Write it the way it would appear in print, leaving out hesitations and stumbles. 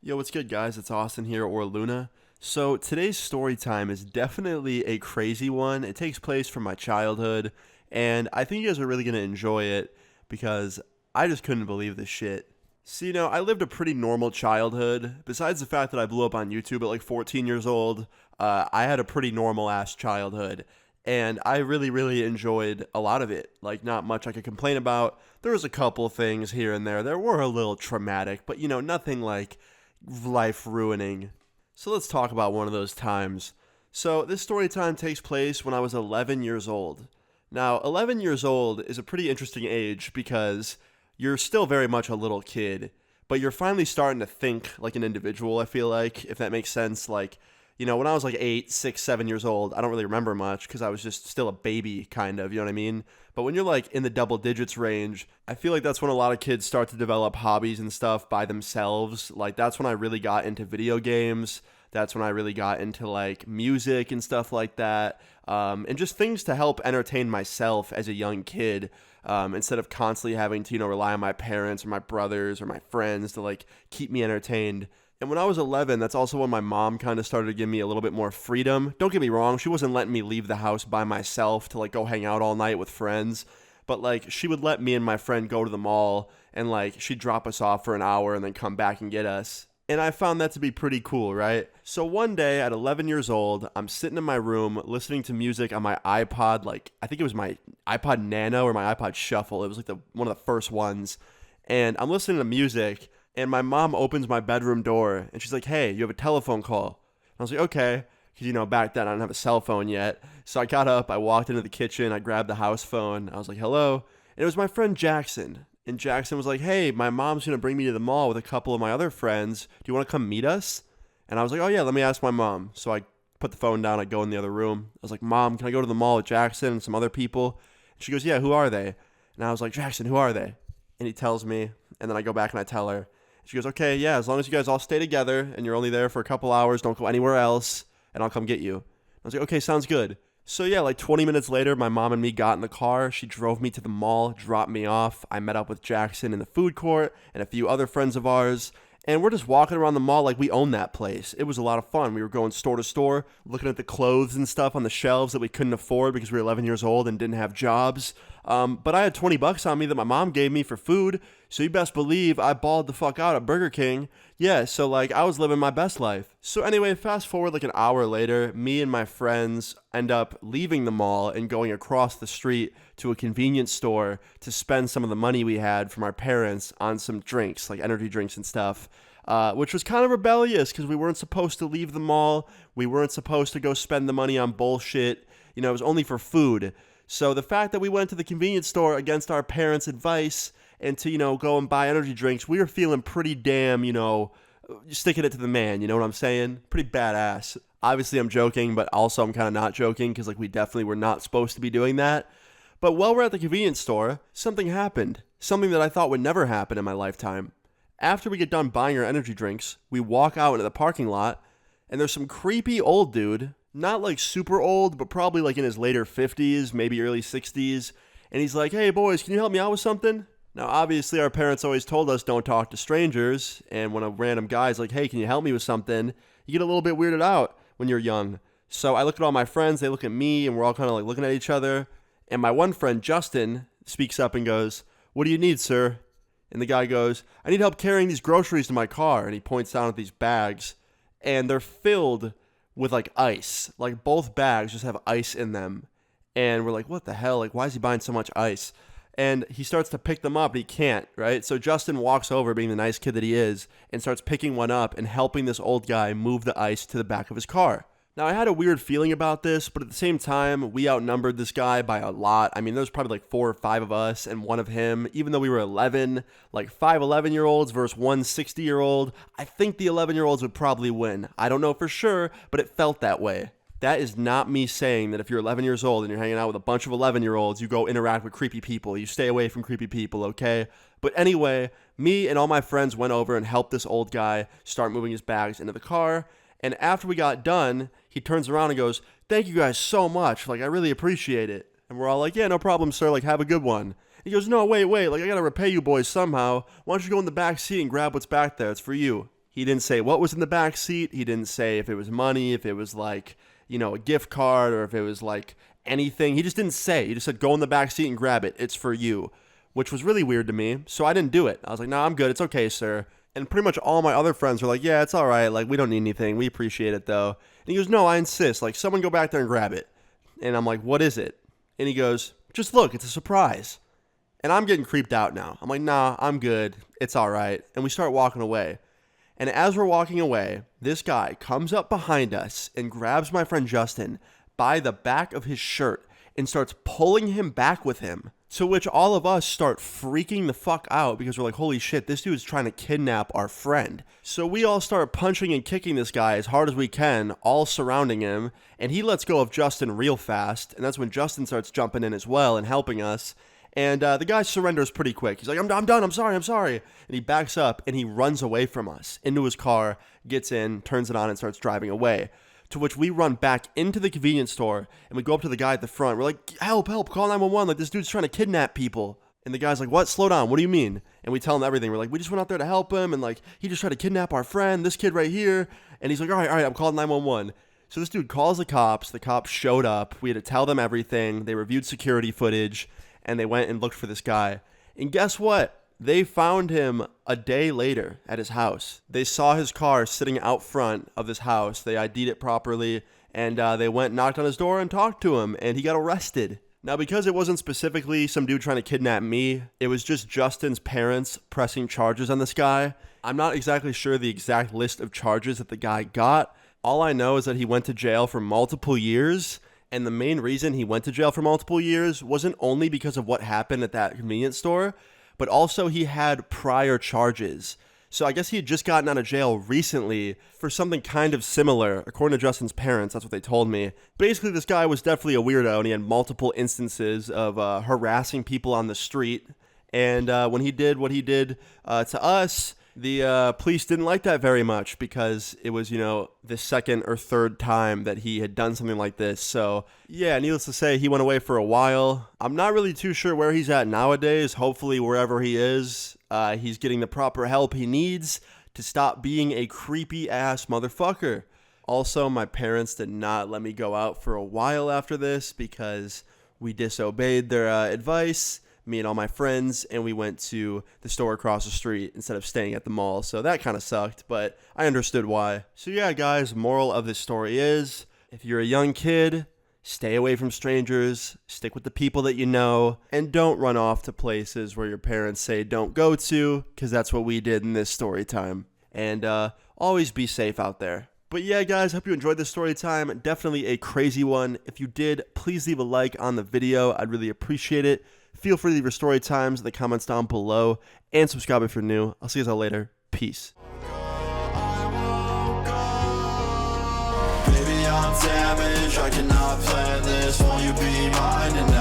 Yo, what's good, guys? It's Austin here, or Luna. So, today's story time is definitely a crazy one. It takes place from my childhood, and I think you guys are really going to enjoy it because I just couldn't believe this shit. So, I lived a pretty normal childhood. Besides the fact that I blew up on YouTube at like 14 years old, I had a pretty normal ass childhood. And I really, really enjoyed a lot of it. Like, not much I could complain about. There was a couple things here and there that were a little traumatic, but nothing like life ruining. So let's talk about one of those times. So this story time takes place when I was 11 years old. Now, 11 years old is a pretty interesting age because you're still very much a little kid, but you're finally starting to think like an individual, I feel like, if that makes sense. Like, when I was like 8, 6, 7 years old, I don't really remember much because I was just still a baby, kind of, you know what I mean? But when you're like in the double digits range, I feel like that's when a lot of kids start to develop hobbies and stuff by themselves. Like, that's when I really got into video games. That's when I really got into like music and stuff like that. And just things to help entertain myself as a young kid. Instead of constantly having to, rely on my parents or my brothers or my friends to like keep me entertained. And when I was 11, that's also when my mom kind of started to give me a little bit more freedom. Don't get me wrong, she wasn't letting me leave the house by myself to like go hang out all night with friends. But like she would let me and my friend go to the mall and like she'd drop us off for an hour and then come back and get us. And I found that to be pretty cool, right? So one day at 11 years old, I'm sitting in my room listening to music on my iPod. Like, I think it was my iPod Nano or my iPod Shuffle. It was like one of the first ones. And I'm listening to music. And my mom opens my bedroom door, and she's like, "Hey, you have a telephone call." And I was like, "Okay," because, back then I didn't have a cell phone yet. So I got up, I walked into the kitchen, I grabbed the house phone. I was like, "Hello." And it was my friend Jackson. And Jackson was like, "Hey, my mom's going to bring me to the mall with a couple of my other friends. Do you want to come meet us?" And I was like, "Oh, yeah, let me ask my mom." So I put the phone down, I go in the other room. I was like, "Mom, can I go to the mall with Jackson and some other people?" And she goes, "Yeah, who are they?" And I was like, "Jackson, who are they?" And he tells me, and then I go back and I tell her. She goes, "Okay, yeah, as long as you guys all stay together and you're only there for a couple hours, don't go anywhere else, and I'll come get you." I was like, "Okay, sounds good." So yeah, like 20 minutes later, my mom and me got in the car. She drove me to the mall, dropped me off. I met up with Jackson in the food court and a few other friends of ours. And we're just walking around the mall like we own that place. It was a lot of fun. We were going store to store, looking at the clothes and stuff on the shelves that we couldn't afford because we were 11 years old and didn't have jobs. But I had 20 bucks on me that my mom gave me for food. So you best believe I balled the fuck out at Burger King. Yeah, so like I was living my best life. So anyway, fast forward like an hour later, me and my friends end up leaving the mall and going across the street to a convenience store to spend some of the money we had from our parents on some drinks, like energy drinks and stuff. Which was kind of rebellious because we weren't supposed to leave the mall. We weren't supposed to go spend the money on bullshit. It was only for food. So the fact that we went to the convenience store against our parents' advice and to, go and buy energy drinks, we were feeling pretty damn, sticking it to the man, you know what I'm saying? Pretty badass. Obviously, I'm joking, but also I'm kind of not joking because, like, we definitely were not supposed to be doing that. But while we're at the convenience store, something happened. Something that I thought would never happen in my lifetime. After we get done buying our energy drinks, we walk out into the parking lot, and there's some creepy old dude, not like super old, but probably like in his later 50s, maybe early 60s, and he's like, "Hey boys, can you help me out with something?" Now obviously our parents always told us don't talk to strangers, and when a random guy's like, "Hey, can you help me with something?" you get a little bit weirded out when you're young. So I look at all my friends, they look at me, and we're all kind of like looking at each other, and my one friend, Justin, speaks up and goes, "What do you need, sir?" And the guy goes, "I need help carrying these groceries to my car." And he points down at these bags, and they're filled with like ice. Like both bags just have ice in them. And we're like, what the hell? Like, why is he buying so much ice? And he starts to pick them up, but he can't, right? So Justin walks over, being the nice kid that he is, and starts picking one up and helping this old guy move the ice to the back of his car. Now, I had a weird feeling about this, but at the same time, we outnumbered this guy by a lot. I mean, there was probably like 4 or 5 of us and one of him, even though we were 11, like 5 11-year-olds versus 1 60-year-old. I think the 11-year-olds would probably win. I don't know for sure, but it felt that way. That is not me saying that if you're 11 years old and you're hanging out with a bunch of 11-year-olds, you go interact with creepy people. You stay away from creepy people, okay? But anyway, me and all my friends went over and helped this old guy start moving his bags into the car. And after we got done, he turns around and goes, "Thank you guys so much. Like, I really appreciate it." And we're all like, "Yeah, no problem, sir. Like, have a good one." He goes, "No, wait. Like, I got to repay you boys somehow. Why don't you go in the back seat and grab what's back there? It's for you." He didn't say what was in the back seat. He didn't say if it was money, if it was like, a gift card, or if it was like anything. He just didn't say. He just said, go in the back seat and grab it. It's for you, which was really weird to me. So I didn't do it. I was like, no, I'm good. It's okay, sir. And pretty much all my other friends were like, yeah, it's all right. Like, we don't need anything. We appreciate it, though. And he goes, no, I insist. Like, someone go back there and grab it. And I'm like, what is it? And he goes, just look. It's a surprise. And I'm getting creeped out now. I'm like, nah, I'm good. It's all right. And we start walking away. And as we're walking away, this guy comes up behind us and grabs my friend Justin by the back of his shirt and starts pulling him back with him. To which all of us start freaking the fuck out because we're like, holy shit, this dude is trying to kidnap our friend. So we all start punching and kicking this guy as hard as we can, all surrounding him. And he lets go of Justin real fast. And that's when Justin starts jumping in as well and helping us. And the guy surrenders pretty quick. He's like, I'm done, I'm sorry. And he backs up and he runs away from us into his car, gets in, turns it on, and starts driving away. To which we run back into the convenience store and we go up to the guy at the front. We're like, help, call 911. Like, this dude's trying to kidnap people. And the guy's like, what? Slow down. What do you mean? And we tell him everything. We're like, we just went out there to help him. And like, he just tried to kidnap our friend, this kid right here. And he's like, all right, I'm calling 911. So this dude calls the cops. The cops showed up. We had to tell them everything. They reviewed security footage. And they went and looked for this guy. And guess what? They found him a day later at his house. They saw his car sitting out front of this house. They ID'd it properly. And they went and knocked on his door and talked to him. And he got arrested. Now, because it wasn't specifically some dude trying to kidnap me, it was just Justin's parents pressing charges on this guy. I'm not exactly sure the exact list of charges that the guy got. All I know is that he went to jail for multiple years. And the main reason he went to jail for multiple years wasn't only because of what happened at that convenience store, but also he had prior charges. So I guess he had just gotten out of jail recently for something kind of similar. According to Justin's parents, that's what they told me. Basically, this guy was definitely a weirdo, and he had multiple instances of harassing people on the street. And when he did what he did to us, the police didn't like that very much because it was, the second or third time that he had done something like this. So, yeah, needless to say, he went away for a while. I'm not really too sure where he's at nowadays. Hopefully, wherever he is, he's getting the proper help he needs to stop being a creepy-ass motherfucker. Also, my parents did not let me go out for a while after this because we disobeyed their advice. Me and all my friends, and we went to the store across the street instead of staying at the mall. So that kind of sucked, but I understood why. So yeah, guys, moral of this story is, if you're a young kid, stay away from strangers, stick with the people that you know, and don't run off to places where your parents say don't go to, because that's what we did in this story time. And always be safe out there. But yeah, guys, hope you enjoyed this story time. Definitely a crazy one. If you did, please leave a like on the video. I'd really appreciate it. Feel free to leave your story times in the comments down below. And subscribe if you're new. I'll see you guys all later. Peace. Baby, I'm damaged. I cannot plan this. Won't you be mine? And